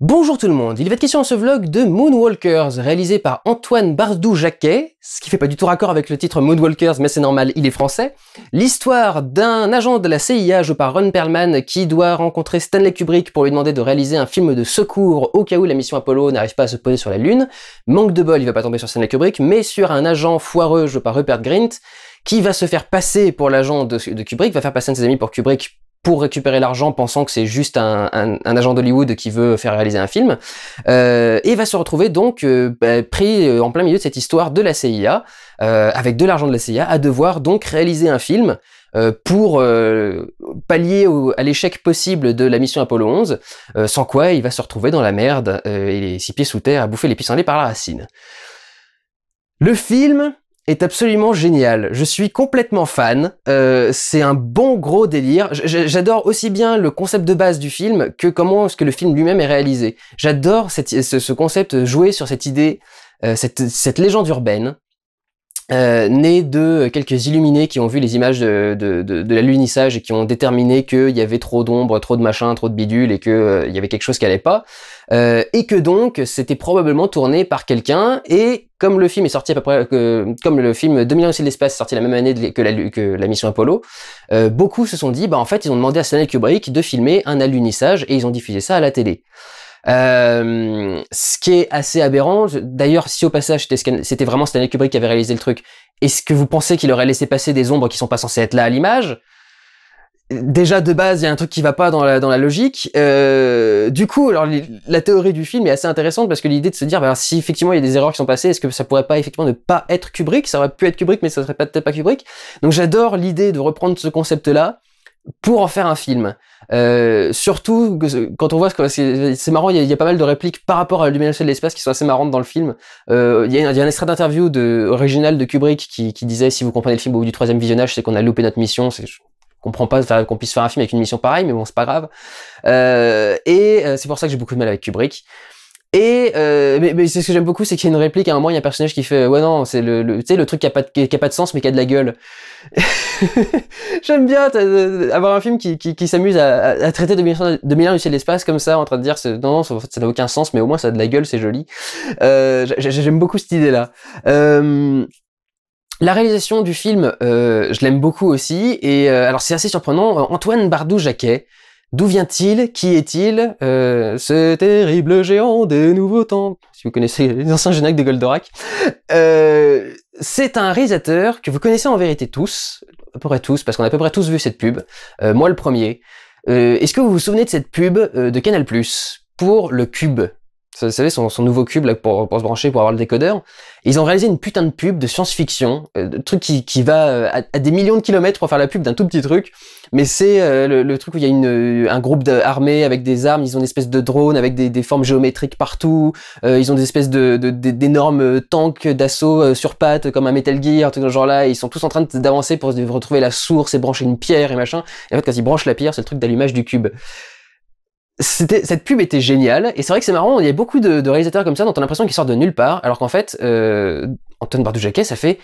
Bonjour tout le monde, il va être question dans ce vlog de Moonwalkers, réalisé par Antoine Bardou-Jacquet, ce qui fait pas du tout raccord avec le titre Moonwalkers, mais c'est normal, il est français. L'histoire d'un agent de la CIA joué par Ron Perlman qui doit rencontrer Stanley Kubrick pour lui demander de réaliser un film de secours au cas où la mission Apollo n'arrive pas à se poser sur la Lune. Manque de bol, il va pas tomber sur Stanley Kubrick, mais sur un agent foireux joué par Rupert Grint, qui va se faire passer pour l'agent de Kubrick, va faire passer un de ses amis pour Kubrick, pour récupérer l'argent, pensant que c'est juste un agent d'Hollywood qui veut faire réaliser un film, et va se retrouver donc pris en plein milieu de cette histoire de la CIA, avec de l'argent de la CIA, à devoir donc réaliser un film pour pallier à l'échec possible de la mission Apollo 11, sans quoi il va se retrouver dans la merde, et les 6 pieds sous terre, à bouffer les pissenlits par la racine. Le film est absolument génial. Je suis complètement fan. C'est un bon gros délire. J'adore aussi bien le concept de base du film que comment est-ce que le film lui-même est réalisé. J'adore ce concept joué sur cette idée, cette légende urbaine, née de quelques illuminés qui ont vu les images de l'alunissage et qui ont déterminé qu'il y avait trop d'ombre, trop de machin, trop de bidule et que il y avait quelque chose qui allait pas. Et que donc c'était probablement tourné par quelqu'un, et comme le film est sorti à peu près comme le film 2001 Odyssée de l'espace est sorti la même année que la mission Apollo, beaucoup se sont dit bah en fait ils ont demandé à Stanley Kubrick de filmer un alunissage et ils ont diffusé ça à la télé. Ce qui est assez aberrant. D'ailleurs, si au passage c'était vraiment Stanley Kubrick qui avait réalisé le truc, est-ce que vous pensez qu'il aurait laissé passer des ombres qui sont pas censées être là à l'image? Déjà de base, il y a un truc qui va pas dans la logique. Du coup, alors la théorie du film est assez intéressante parce que l'idée de se dire, bah, si effectivement il y a des erreurs qui sont passées, est-ce que ça pourrait pas effectivement ne pas être Kubrick? Ça aurait pu être Kubrick, mais ça serait peut-être pas Kubrick. Donc j'adore l'idée de reprendre ce concept-là pour en faire un film. Surtout quand on voit c'est marrant, il y a pas mal de répliques par rapport à l'Illumination de l'espace qui sont assez marrantes dans le film. Il y a un extrait d'interview original de Kubrick qui disait si vous comprenez le film au bout du 3e visionnage, c'est qu'on a loupé notre mission. Je comprends pas qu'on puisse faire un film avec une mission pareille, mais bon, c'est pas grave. C'est pour ça que j'ai beaucoup de mal avec Kubrick. Mais c'est ce que j'aime beaucoup, c'est qu'il y a une réplique, à un moment, il y a un personnage qui fait, ouais non, c'est tu sais, le truc qui a pas de sens, mais qui a de la gueule. J'aime bien avoir un film qui s'amuse à traiter de milliards du ciel de l'espace comme ça, en train de dire, non, ça n'a aucun sens, mais au moins ça a de la gueule, c'est joli. J'aime beaucoup cette idée-là. La réalisation du film, je l'aime beaucoup aussi, et alors c'est assez surprenant, Antoine Bardou-Jacquet. D'où vient-il? Qui est-il? Ce terrible géant des nouveaux temps. Si vous connaissez les anciens génériques de Goldorak. C'est un réalisateur que vous connaissez en vérité tous, à peu près tous, parce qu'on a à peu près tous vu cette pub. Moi le premier. Est-ce que vous vous souvenez de cette pub de Canal+, pour le Cube? Vous savez, son nouveau cube là, pour se brancher, pour avoir le décodeur. Ils ont réalisé une putain de pub de science-fiction, truc qui va à des millions de kilomètres pour faire la pub d'un tout petit truc. Mais c'est le truc où il y a un groupe armé avec des armes, ils ont une espèce de drone avec des formes géométriques partout, ils ont des espèces d'énormes tanks d'assaut sur pattes comme un Metal Gear, tout dans ce genre-là, et ils sont tous en train d'avancer pour retrouver la source et brancher une pierre et machin. Et en fait, quand ils branchent la pierre, c'est le truc d'allumage du cube. Cette pub était géniale, et c'est vrai que c'est marrant, il y a beaucoup de réalisateurs comme ça dont on a l'impression qu'ils sortent de nulle part, alors qu'en fait, Antoine Bardou-Jacquet, ça fait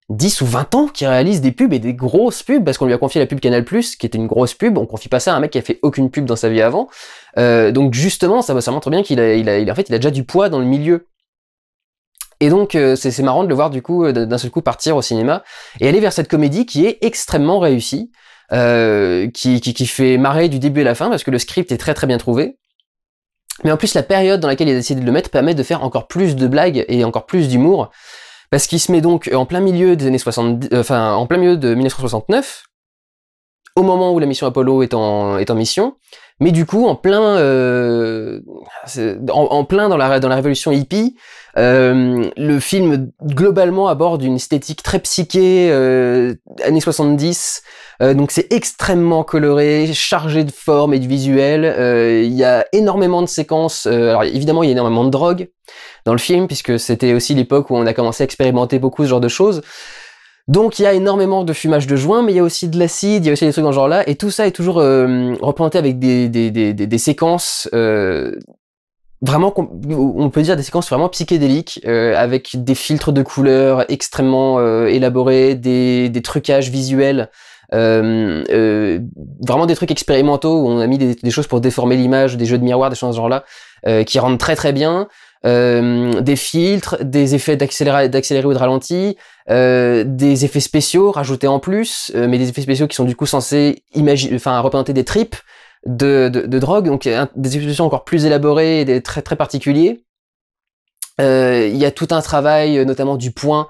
10 ou 20 ans qu'il réalise des pubs, et des grosses pubs, parce qu'on lui a confié la pub Canal+, qui était une grosse pub. On confie pas ça à un mec qui a fait aucune pub dans sa vie avant. Donc justement, ça montre bien qu'il en fait, il a déjà du poids dans le milieu. Et donc c'est marrant de le voir du coup d'un seul coup partir au cinéma et aller vers cette comédie qui est extrêmement réussie, qui fait marrer du début à la fin parce que le script est très très bien trouvé. Mais en plus la période dans laquelle il a décidé de le mettre permet de faire encore plus de blagues et encore plus d'humour. Parce qu'il se met donc en plein milieu des années 70, en plein milieu de 1969, au moment où la mission Apollo est en mission, mais du coup en plein dans la révolution hippie. Le film globalement aborde une esthétique très psyché, années 70, donc c'est extrêmement coloré, chargé de forme et de visuel. Il y a énormément de séquences, alors évidemment il y a énormément de drogue dans le film, puisque c'était aussi l'époque où on a commencé à expérimenter beaucoup ce genre de choses. Donc il y a énormément de fumage de joint, mais il y a aussi de l'acide, il y a aussi des trucs dans ce genre-là, et tout ça est toujours représenté avec des séquences vraiment, on peut dire des séquences vraiment psychédéliques, avec des filtres de couleurs extrêmement élaborés, des trucages visuels vraiment des trucs expérimentaux où on a mis des choses pour déformer l'image, des jeux de miroir, des choses de ce genre-là, qui rendent très très bien. Des filtres, des effets d'accéléré ou de ralenti, des effets spéciaux rajoutés en plus, mais des effets spéciaux qui sont du coup censés représenter des tripes de drogue, donc des effets spéciaux encore plus élaborés et des très très particuliers. Il y a tout un travail, notamment du point,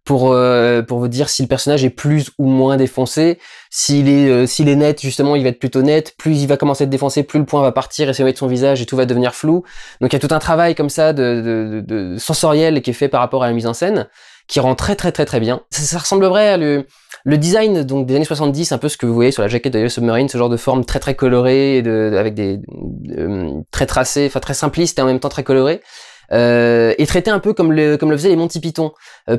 pour vous dire si le personnage est plus ou moins défoncé. S'il est net, justement, il va être plutôt net. Plus il va commencer à être défoncé, plus le point va partir et s'éloigner de son visage et tout va devenir flou. Donc il y a tout un travail comme ça de sensoriel qui est fait par rapport à la mise en scène, qui rend très très très très bien. Ça ressemblerait à le design donc des années 70, un peu ce que vous voyez sur la jaquette de Yellow Submarine, ce genre de forme très très colorée, avec des très tracées, enfin très simpliste et en même temps très coloré. Et traité un peu comme le faisaient les Monty Python,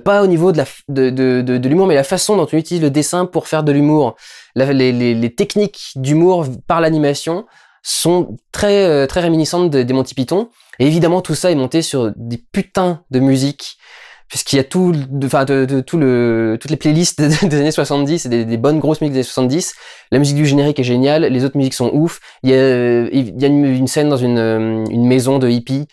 pas au niveau de l'humour, mais la façon dont on utilise le dessin pour faire de l'humour. Les techniques d'humour par l'animation sont très très réminiscentes des Monty Python, et évidemment tout ça est monté sur des putains de musique, puisqu'il y a toutes les playlists des années 70 et des bonnes grosses musiques des années 70. La musique du générique est géniale, les autres musiques sont ouf. Il y a une scène dans une maison de hippies,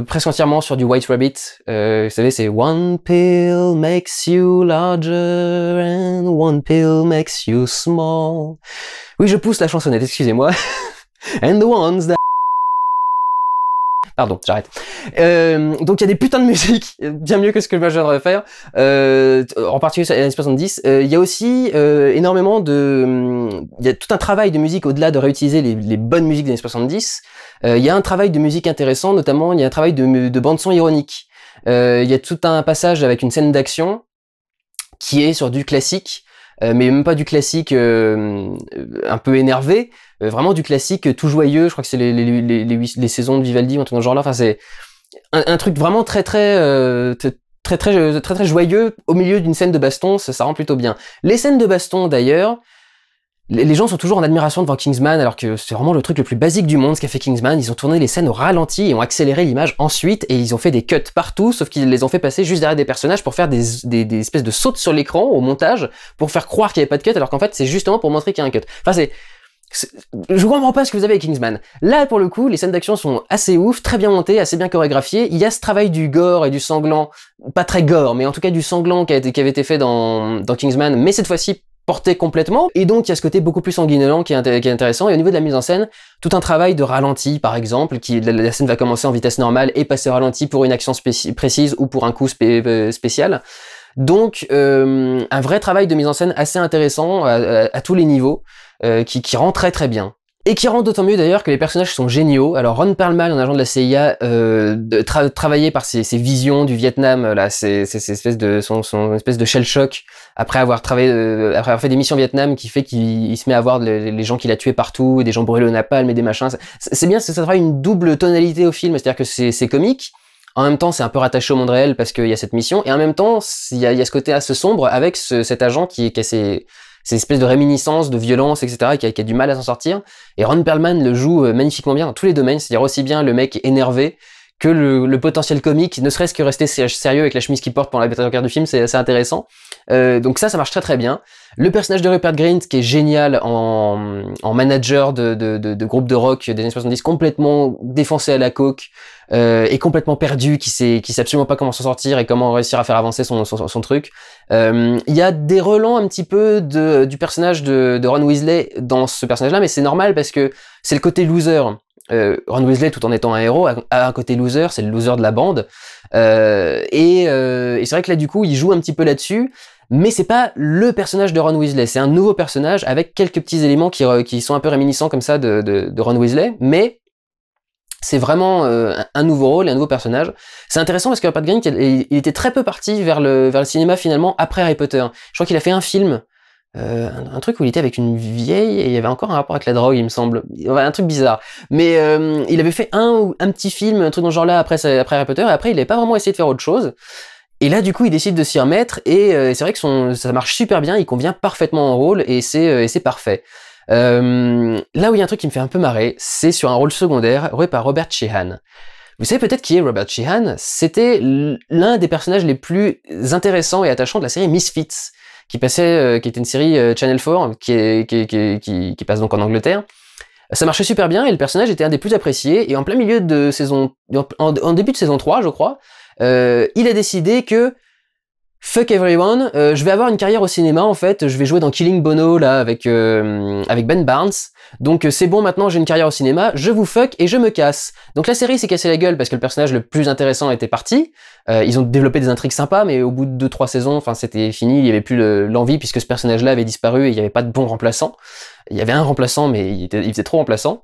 presque entièrement sur du White Rabbit. Vous savez, c'est One pill makes you larger and one pill makes you small. Oui, je pousse la chansonnette, excusez-moi. And the ones that... Pardon, j'arrête. Donc il y a des putains de musique, bien mieux que ce que moi je viens de faire, en particulier sur les années 70. Il y a aussi énormément il y a tout un travail de musique au-delà de réutiliser les bonnes musiques des années 70. Il y a un travail de musique intéressant, notamment il y a un travail de bande-son ironique. Il y a tout un passage avec une scène d'action qui est sur du classique, mais même pas du classique un peu énervé, vraiment du classique tout joyeux. Je crois que c'est les saisons de Vivaldi ou un truc dans ce genre-là. Enfin, c'est un truc vraiment très joyeux au milieu d'une scène de baston. Ça rend plutôt bien. Les scènes de baston, d'ailleurs, les gens sont toujours en admiration devant Kingsman, alors que c'est vraiment le truc le plus basique du monde, ce qu'a fait Kingsman. Ils ont tourné les scènes au ralenti et ont accéléré l'image ensuite, et ils ont fait des cuts partout, sauf qu'ils les ont fait passer juste derrière des personnages pour faire des espèces de sautes sur l'écran au montage, pour faire croire qu'il n'y avait pas de cut, alors qu'en fait c'est justement pour montrer qu'il y a un cut. Enfin je comprends pas ce que vous avez avec Kingsman. Là, pour le coup, les scènes d'action sont assez ouf, très bien montées, assez bien chorégraphiées. Il y a ce travail du gore et du sanglant, pas très gore, mais en tout cas du sanglant qui avait été fait dans Kingsman, mais cette fois-ci porté complètement, et donc il y a ce côté beaucoup plus sanguinolent qui est intéressant. Et au niveau de la mise en scène, tout un travail de ralenti par exemple, la scène va commencer en vitesse normale et passer au ralenti pour une action précise ou pour un coup spécial. Donc un vrai travail de mise en scène assez intéressant à tous les niveaux, qui rend très très bien. Et qui rend d'autant mieux d'ailleurs que les personnages sont géniaux. Alors Ron Perlman, un agent de la CIA, travaillé par ses visions du Vietnam, là, son espèce de shell shock après avoir fait des missions au Vietnam, qui fait qu'il se met à voir les gens qu'il a tués partout, des gens brûlés au napalm et des machins. C'est bien, ça travaille une double tonalité au film, c'est-à-dire que c'est comique. En même temps, c'est un peu rattaché au monde réel parce qu'il y a cette mission, et en même temps, il y a ce côté assez sombre avec cet agent qui a ces espèces de réminiscences, de violence, etc., qui a du mal à s'en sortir. Et Ron Perlman le joue magnifiquement bien dans tous les domaines, c'est-à-dire aussi bien le mec énervé que le potentiel comique, ne serait-ce que rester sérieux avec la chemise qu'il porte pendant la bataille du film, c'est intéressant. Donc ça marche très très bien. Le personnage de Rupert Grint, qui est génial en manager de groupe de rock des années 70, complètement défoncé à la coke, et complètement perdu, qui sait absolument pas comment s'en sortir et comment réussir à faire avancer son truc. Il y a des relents un petit peu du personnage de Ron Weasley dans ce personnage-là, mais c'est normal parce que c'est le côté loser. Ron Weasley, tout en étant un héros, a un côté loser, c'est le loser de la bande. Et c'est vrai que là, du coup, il joue un petit peu là-dessus, mais c'est pas le personnage de Ron Weasley, c'est un nouveau personnage avec quelques petits éléments qui sont un peu réminiscents comme ça de Ron Weasley, mais c'est vraiment un nouveau rôle et un nouveau personnage. C'est intéressant parce que Rupert Grint, il était très peu parti vers le cinéma finalement après Harry Potter. Je crois qu'il a fait un film, un truc où il était avec une vieille et il y avait encore un rapport avec la drogue, il me semble. Un truc bizarre. Mais il avait fait un petit film, un truc dans ce genre-là après Harry Potter, et après il n'avait pas vraiment essayé de faire autre chose. Et là, du coup, il décide de s'y remettre, et c'est vrai que ça marche super bien, il convient parfaitement en rôle, et c'est parfait. Là où il y a un truc qui me fait un peu marrer, c'est sur un rôle secondaire, joué par Robert Sheehan. Vous savez peut-être qui est Robert Sheehan? C'était l'un des personnages les plus intéressants et attachants de la série Misfits, qui passait, qui était une série Channel 4, qui passe donc en Angleterre. Ça marchait super bien et le personnage était un des plus appréciés. Et en plein milieu de saison, en début de saison 3, je crois, il a décidé que fuck everyone, je vais avoir une carrière au cinéma en fait, je vais jouer dans Killing Bono là avec Ben Barnes. Donc c'est bon, maintenant j'ai une carrière au cinéma, je vous fuck et je me casse. Donc la série s'est cassée la gueule parce que le personnage le plus intéressant était parti. Ils ont développé des intrigues sympas, mais au bout de 2-3 saisons, enfin c'était fini, il y avait plus l'envie puisque ce personnage-là avait disparu et il n'y avait pas de bon remplaçant. Il y avait un remplaçant, mais il faisait trop remplaçant.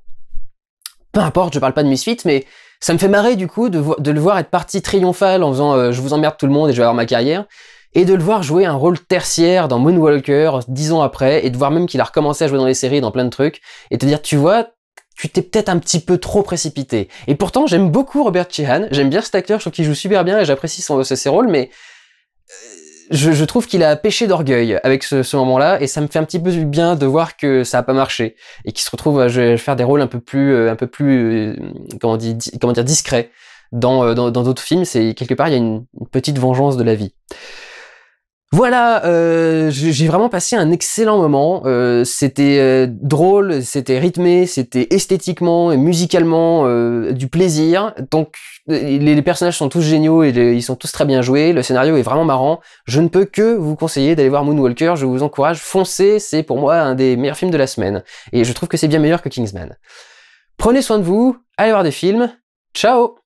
Peu importe, je parle pas de Misfits, mais ça me fait marrer du coup de le voir être parti triomphal en faisant je vous emmerde tout le monde et je vais avoir ma carrière, et de le voir jouer un rôle tertiaire dans Moonwalker 10 ans après, et de voir même qu'il a recommencé à jouer dans les séries, dans plein de trucs, et te dire tu vois, tu t'es peut-être un petit peu trop précipité. Et pourtant j'aime beaucoup Robert Sheehan, j'aime bien cet acteur, je trouve qu'il joue super bien et j'apprécie ses rôles, mais je trouve qu'il a péché d'orgueil avec ce moment-là, et ça me fait un petit peu du bien de voir que ça a pas marché et qu'il se retrouve à faire des rôles un peu plus comment dire discrets dans d'autres films. C'est quelque part il y a une petite vengeance de la vie. Voilà, j'ai vraiment passé un excellent moment. C'était drôle, c'était rythmé, c'était esthétiquement et musicalement du plaisir. Donc les personnages sont tous géniaux et ils sont tous très bien joués. Le scénario est vraiment marrant. Je ne peux que vous conseiller d'aller voir Moonwalker. Je vous encourage, foncez. C'est pour moi un des meilleurs films de la semaine. Et je trouve que c'est bien meilleur que Kingsman. Prenez soin de vous, allez voir des films. Ciao!